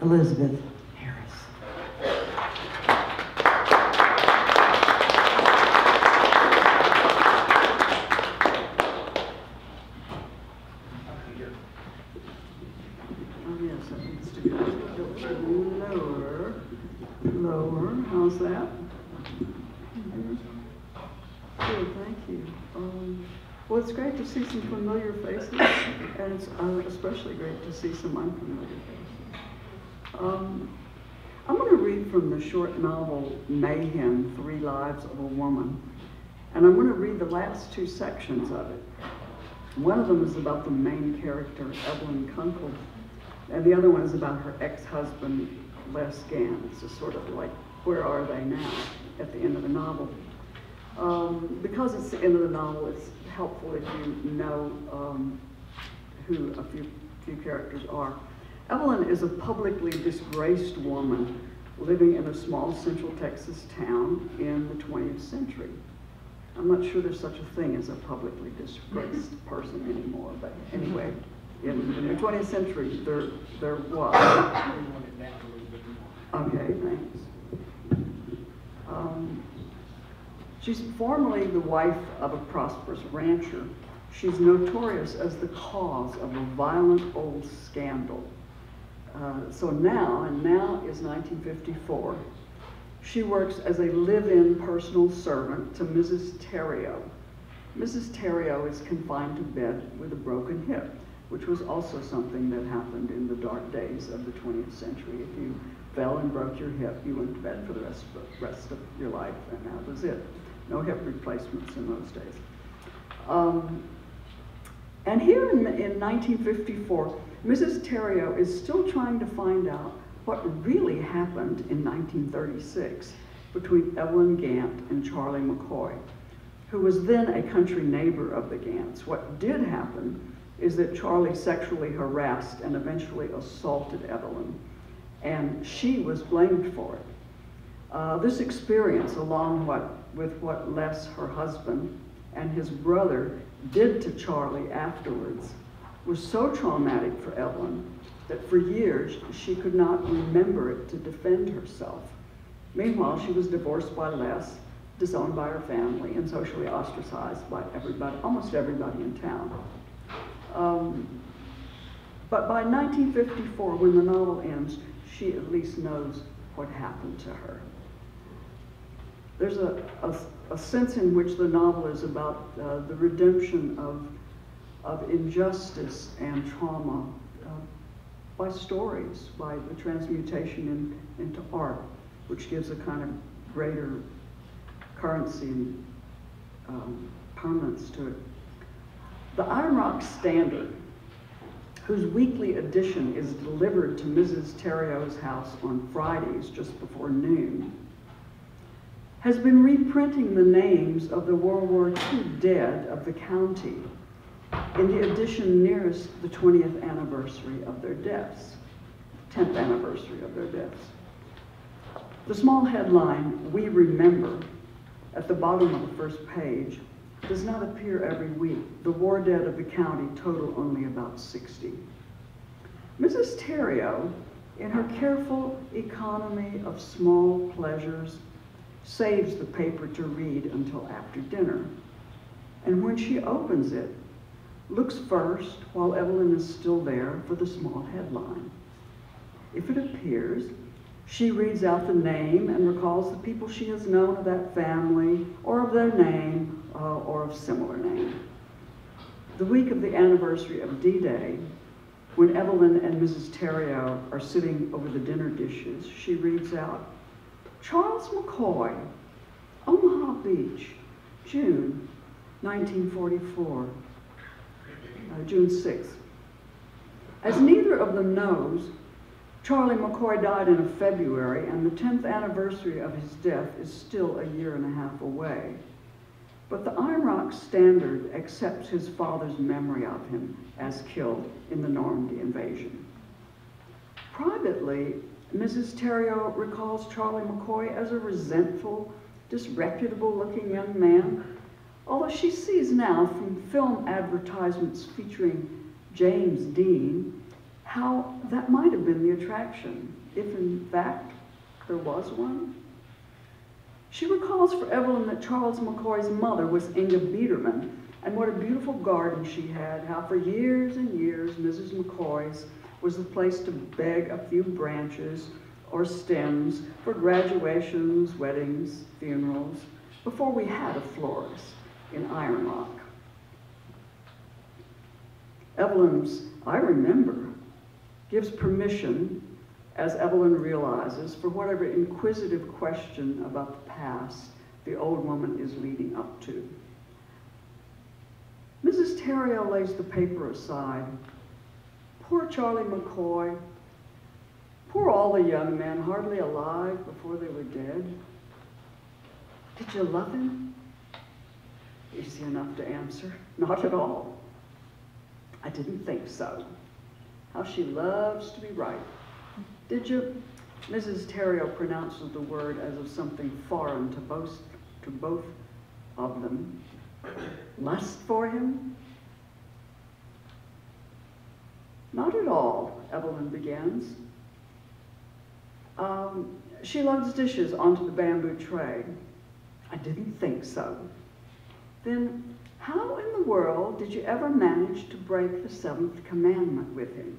Elizabeth Harris. Oh yes, that needs to go lower. Lower, how's that? Good, thank you. Well, it's great to see some familiar faces, and it's especially great to see some unfamiliar faces. I'm going to read from the short novel Mayhem, 3 Lives of a Woman, and I'm going to read the last 2 sections of it. One of them is about the main character, Evelyn Kunkel, and the other one is about her ex-husband, Les Gant. It's just sort of like, where are they now at the end of the novel? Because it's the end of the novel, it's helpful if you know who a few characters are. Evelyn is a publicly disgraced woman living in a small central Texas town in the 20th century. I'm not sure there's such a thing as a publicly disgraced person anymore, but anyway, in the 20th century, there was. Okay, thanks. She's formerly the wife of a prosperous rancher. She's notorious as the cause of a violent old scandal. So now is 1954, she works as a live-in personal servant to Mrs. Terrio. Mrs. Terrio is confined to bed with a broken hip, which was also something that happened in the dark days of the 20th century. If you fell and broke your hip, you went to bed for the rest of your life, and that was it. No hip replacements in those days. And here in 1954, Mrs. Terrio is still trying to find out what really happened in 1936 between Evelyn Gant and Charlie McCoy, who was then a country neighbor of the Gants. What did happen is that Charlie sexually harassed and eventually assaulted Evelyn, and she was blamed for it. This experience, along with what Les, her husband, and his brother did to Charlie afterwards, was so traumatic for Evelyn that for years she could not remember it to defend herself. Meanwhile, she was divorced by Les, disowned by her family, and socially ostracized by everybody, almost everybody in town. But by 1954, when the novel ends, she at least knows what happened to her. There's a sense in which the novel is about the redemption of injustice and trauma by stories, by the transmutation into art, which gives a kind of greater currency and permanence to it. The Iron Rock Standard, whose weekly edition is delivered to Mrs. Terrio's house on Fridays just before noon, has been reprinting the names of the World War II dead of the county in the edition nearest the 20th anniversary of their deaths, 10th anniversary of their deaths. The small headline, "We Remember," at the bottom of the first page, does not appear every week. The war dead of the county total only about 60. Mrs. Terrio, in her careful economy of small pleasures, saves the paper to read until after dinner. And when she opens it, looks first, while Evelyn is still there, for the small headline. If it appears, she reads out the name and recalls the people she has known of that family, or of their name, or of similar name. The week of the anniversary of D-Day, when Evelyn and Mrs. Terrio are sitting over the dinner dishes, she reads out, "Charles McCoy, Omaha Beach, June 1944, June 6th. As neither of them knows, Charlie McCoy died in February, and the 10th anniversary of his death is still a year and a half away. But the Iron Rock Standard accepts his father's memory of him as killed in the Normandy invasion. Privately, Mrs. Terrio recalls Charlie McCoy as a resentful, disreputable-looking young man, although she sees now from film advertisements featuring James Dean how that might have been the attraction, if in fact there was one. She recalls for Evelyn that Charles McCoy's mother was Inga Biederman, and what a beautiful garden she had, how for years and years Mrs. McCoy's was the place to beg a few branches or stems for graduations, weddings, funerals, before we had a florist in Iron Rock. Evelyn's "I remember" gives permission, as Evelyn realizes, for whatever inquisitive question about the past the old woman is leading up to. Mrs. Theriot lays the paper aside. Poor Charlie McCoy. Poor all the young men, hardly alive before they were dead. Did you love him? Easy enough to answer. Not at all. I didn't think so. How she loves to be right. Did you? Mrs. Theriot pronounces the word as of something foreign to both of them. Lust for him? Not at all, Evelyn begins. She loads dishes onto the bamboo tray. I didn't think so. Then how in the world did you ever manage to break the seventh commandment with him?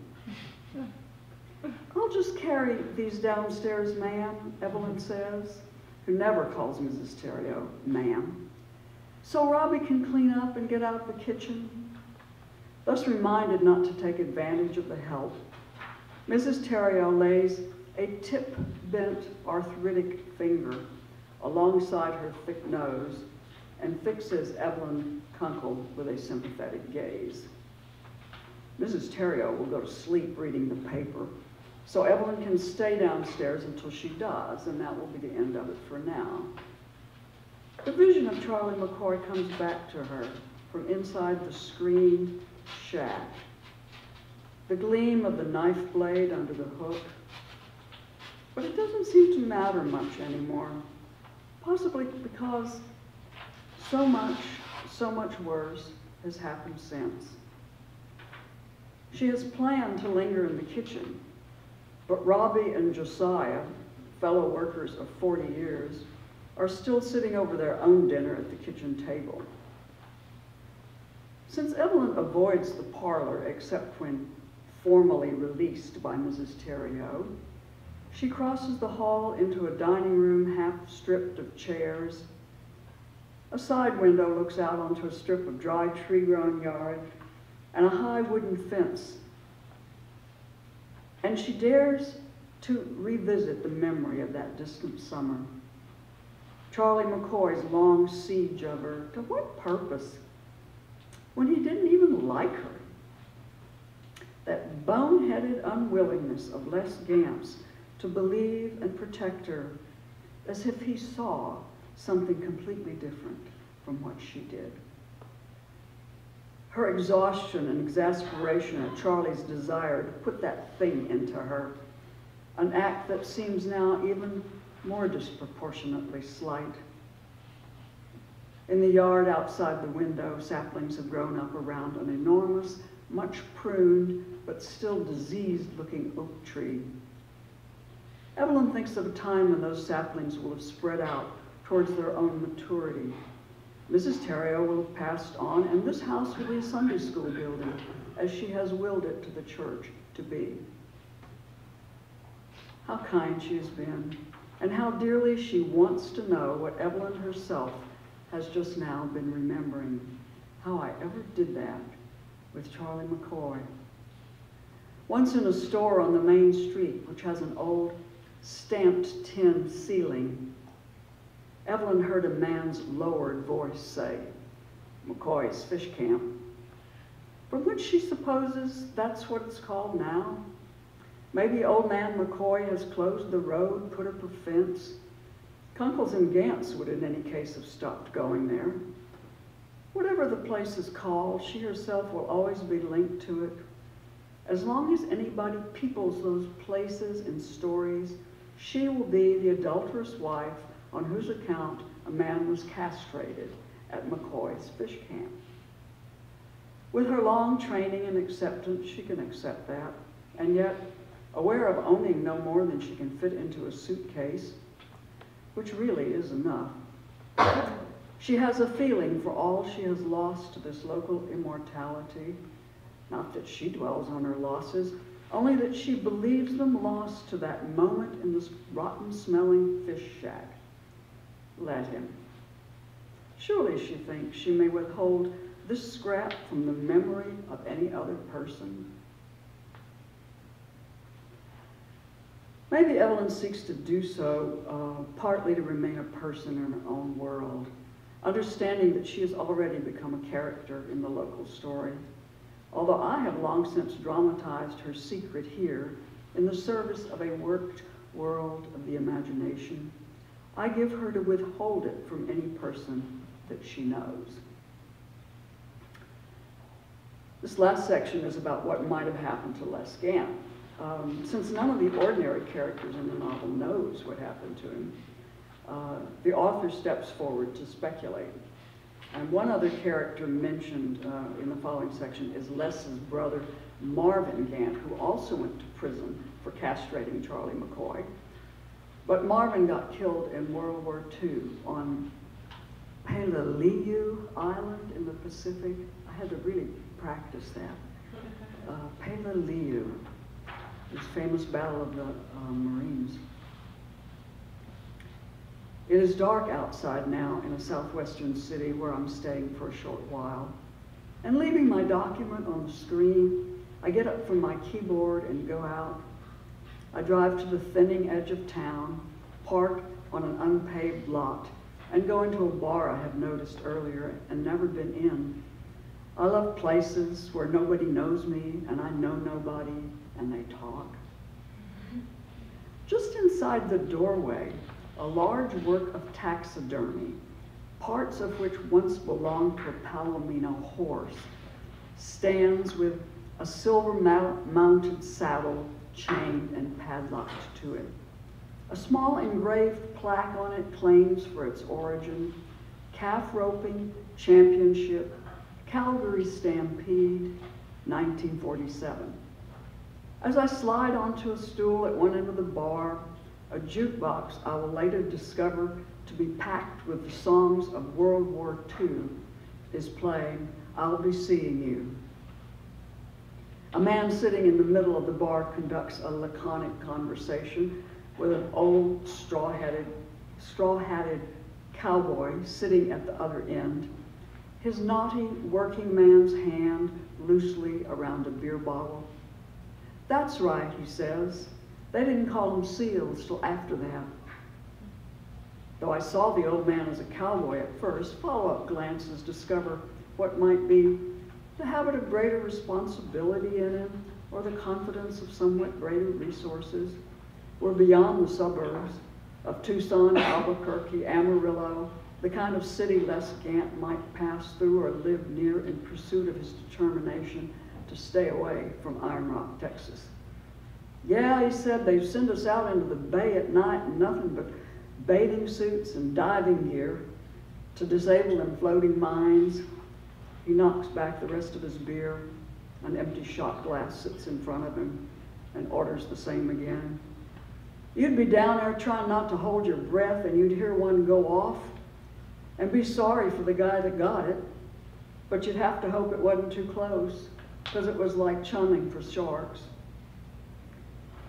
I'll just carry these downstairs, ma'am, Evelyn says, who never calls Mrs. Theriot ma'am, so Robbie can clean up and get out the kitchen. Thus reminded not to take advantage of the help, Mrs. Theriot lays a tip-bent arthritic finger alongside her thick nose and fixes Evelyn Kunkel with a sympathetic gaze. Mrs. Theriot will go to sleep reading the paper, so Evelyn can stay downstairs until she does, and that will be the end of it for now. The vision of Charlie McCoy comes back to her from inside the screened shack. The gleam of the knife blade under the hook. But it doesn't seem to matter much anymore, possibly because so much worse has happened since. She has planned to linger in the kitchen, but Robbie and Josiah, fellow workers of 40 years, are still sitting over their own dinner at the kitchen table. Since Evelyn avoids the parlor except when formally released by Mrs. Theriot, she crosses the hall into a dining room half stripped of chairs. A side window looks out onto a strip of dry tree-grown yard and a high wooden fence. And she dares to revisit the memory of that distant summer. Charlie McCoy's long siege of her. To what purpose? When he didn't even like her. That boneheaded unwillingness of Les Gamp's to believe and protect her as if he saw something completely different from what she did. Her exhaustion and exasperation at Charlie's desire to put that thing into her, an act that seems now even more disproportionately slight. In the yard outside the window, saplings have grown up around an enormous, much pruned, but still diseased-looking oak tree. Evelyn thinks of a time when those saplings will have spread out towards their own maturity. Mrs. Theriot will have passed on, and this house will be a Sunday school building, as she has willed it to the church to be. How kind she has been, and how dearly she wants to know what Evelyn herself has just now been remembering. How I ever did that with Charlie McCoy. Once in a store on the main street, which has an old stamped tin ceiling, Evelyn heard a man's lowered voice say, "McCoy's Fish Camp," from which she supposes that's what it's called now. Maybe old man McCoy has closed the road, put up a fence. Kunkles and Gants would in any case have stopped going there. Whatever the place is called, she herself will always be linked to it. As long as anybody peoples those places and stories, she will be the adulterous wife on whose account a man was castrated at McCoy's Fish Camp. With her long training and acceptance, she can accept that. and yet aware of owning no more than she can fit into a suitcase, which really is enough. She has a feeling for all she has lost to this local immortality, not that she dwells on her losses, only that she believes them lost to that moment in this rotten-smelling fish shack. Let him. Surely, she thinks, she may withhold this scrap from the memory of any other person. Maybe Evelyn seeks to do so partly to remain a person in her own world, understanding that she has already become a character in the local story. Although I have long since dramatized her secret here in the service of a worked world of the imagination, I give her to withhold it from any person that she knows. This last section is about what might have happened to Les Gant. Since none of the ordinary characters in the novel knows what happened to him, the author steps forward to speculate. And one other character mentioned in the following section is Les's brother, Marvin Gant, who also went to prison for castrating Charlie McCoy. But Marvin got killed in World War II on Peleliu Island in the Pacific. I had to really practice that. Peleliu, this famous battle of the Marines. It is dark outside now in a southwestern city where I'm staying for a short while. And leaving my document on the screen, I get up from my keyboard and go out. I drive to the thinning edge of town, park on an unpaved lot, and go into a bar I have noticed earlier and never been in. I love places where nobody knows me and I know nobody and they talk. Just inside the doorway, a large work of taxidermy, parts of which once belonged to a Palomino horse, stands with a silver-mounted saddle chained and padlocked to it. A small engraved plaque on it claims for its origin, calf roping championship, Calgary Stampede, 1947. As I slide onto a stool at one end of the bar, a jukebox I will later discover to be packed with the songs of World War II is playing I'll Be Seeing You. A man sitting in the middle of the bar conducts a laconic conversation with an old straw-hatted cowboy sitting at the other end, his naughty working man's hand loosely around a beer bottle. That's right, he says. They didn't call them SEALs till after that. Though I saw the old man as a cowboy at first, follow-up glances discover what might be the habit of greater responsibility in him or the confidence of somewhat greater resources. We're beyond the suburbs of Tucson, Albuquerque, Amarillo, the kind of city Les Gant might pass through or live near in pursuit of his determination to stay away from Iron Rock, Texas. Yeah, he said, they send us out into the bay at night in nothing but bathing suits and diving gear to disable them floating mines. He knocks back the rest of his beer. An empty shot glass sits in front of him and orders the same again. You'd be down there trying not to hold your breath and you'd hear one go off and be sorry for the guy that got it, but you'd have to hope it wasn't too close because it was like chumming for sharks.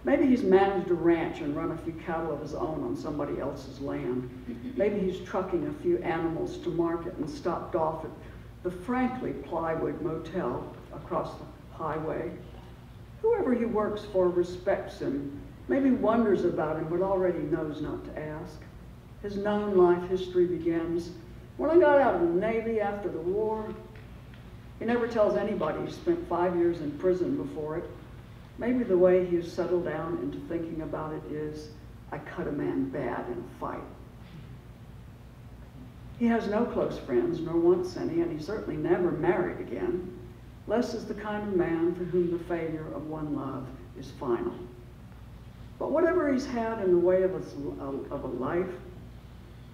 Maybe he's managed a ranch and run a few cattle of his own on somebody else's land. Maybe he's trucking a few animals to market and stopped off at the frankly plywood motel across the highway. Whoever he works for respects him, maybe wonders about him, but already knows not to ask. His known life history begins, when I got out of the Navy after the war. He never tells anybody he spent 5 years in prison before it. Maybe the way he's settled down into thinking about it is, I cut a man bad in a fight. He has no close friends, nor wants any, and he certainly never married again. Les is the kind of man for whom the failure of one love is final. But whatever he's had in the way of a life,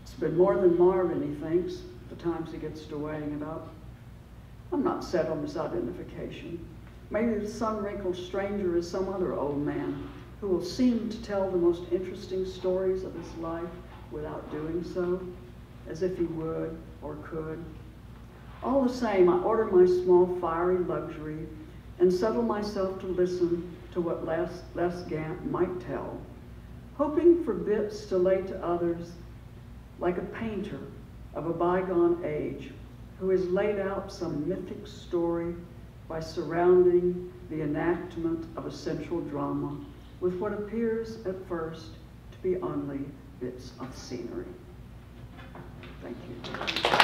it's been more than Marvin, he thinks, the times he gets to weighing it up. I'm not set on this identification. Maybe the sun-wrinkled stranger is some other old man who will seem to tell the most interesting stories of his life without doing so, as if he would or could. All the same, I order my small fiery luxury and settle myself to listen to what Les Gant might tell, hoping for bits to lay to others like a painter of a bygone age who has laid out some mythic story by surrounding the enactment of a central drama with what appears at first to be only bits of scenery. Thank you.